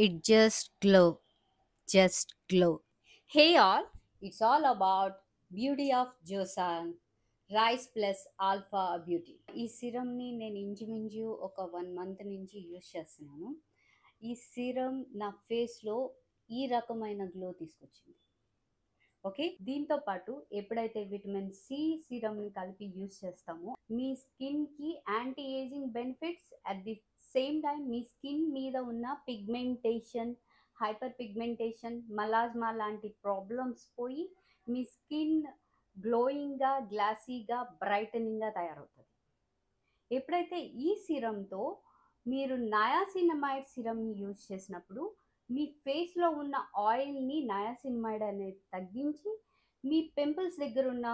It just glow, just glow. Hey all, it's all about beauty of Josan, rice plus alpha beauty. ఈ సిరమ్ని నేను ఇంచుమించు ఒక 1 month నుంచి use చేస్తున్నాను. ఈ సిరం నా ఫేస్లో ఈ రకమైన గ్లో తీసుకొచ్చింది. ఓకే, దీంతో పాటు ఎప్పుడైతే విటమిన్ సి సిరమ్ని కలిపి యూస్ చేస్తామో మీ స్కిన్కి anti ageing benefits, at the same time me skin మీద ఉన్న పిగ్మెంటేషన్, హైపర్ పిగ్మెంటేషన్, మలాజ్మా లాంటి ప్రాబ్లమ్స్ పోయి మీ స్కిన్ గ్లోయింగ్గా, గ్లాసీగా, బ్రైటనింగ్గా తయారవుతుంది. ఎప్పుడైతే ఈ సిరంతో మీరు నయాసినమైడ్ సిరమ్ని యూజ్ చేసినప్పుడు మీ ఫేస్లో ఉన్న ఆయిల్ని నయాసినమైడ్ అనేది తగ్గించి మీ పింపుల్స్ దగ్గర ఉన్న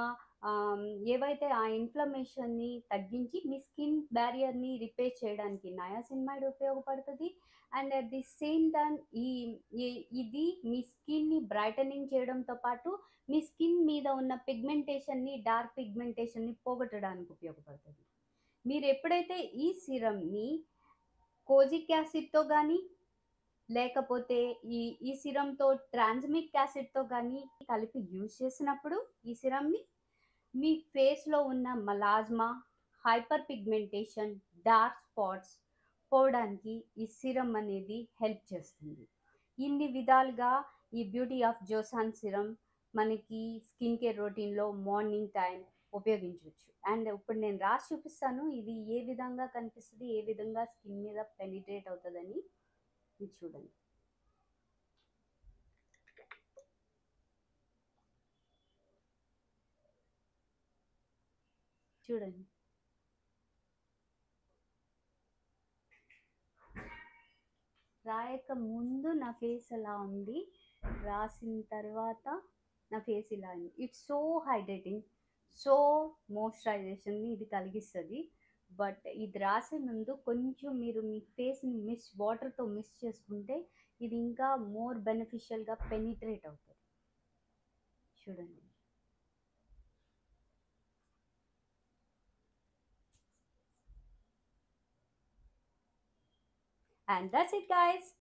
ఏవైతే ఆ ఇన్ఫ్లమేషన్ని తగ్గించి మీ స్కిన్ బ్యారియర్ని రిపేర్ చేయడానికి నయాసినమైడ్ ఉపయోగపడుతుంది. And at the same time ఇది మీ స్కిన్ని బ్రైటనింగ్ చేయడంతో పాటు మీ స్కిన్ మీద ఉన్న పిగ్మెంటేషన్ని, డార్క్ పిగ్మెంటేషన్ని పోగొట్టడానికి ఉపయోగపడుతుంది. మీరు ఎప్పుడైతే ఈ సిరమ్ని కోజిక్ యాసిడ్తో కానీ లేకపోతే ఈ సిరంతో ట్రాన్స్మిక్ యాసిడ్తో కానీ కలిపి యూజ్ చేసినప్పుడు ఈ సిరమ్ని మీ ఫేస్లో ఉన్న మలాజ్మా, హైపర్ పిగ్మెంటేషన్, డార్క్ స్పాట్స్ పోవడానికి ఈ సిరం అనేది హెల్ప్ చేస్తుంది. ఇన్ని విధాలుగా ఈ బ్యూటీ ఆఫ్ జోసాన్ సిరం మనకి స్కిన్ కేర్ రొటీన్లో మార్నింగ్ టైం ఉపయోగించవచ్చు. అండ్ ఇప్పుడు నేను రాసి చూపిస్తాను ఇది ఏ విధంగా కనిపిస్తుంది, ఏ విధంగా స్కిన్ మీద పెనిట్రేట్ అవుతుందని. ఇది చూడండి. చూడండి, రాయక ముందు నా ఫేస్ అలా ఉంది, రాసిన తర్వాత నా ఫేస్ ఇలా ఉంది. ఇట్స్ సో హైడ్రేటింగ్, సో మాయిశ్చరైజేషన్ని ఇది కలిగిస్తుంది. బట్ ఇది రాసే ముందు కొంచెం మీరు మీ ఫేస్ని వాటర్తో మిక్స్ చేసుకుంటే ఇది ఇంకా మోర్ బెనిఫిషియల్గా పెనిట్రేట్ అవుతుంది. చూడండి. And that's it, guys.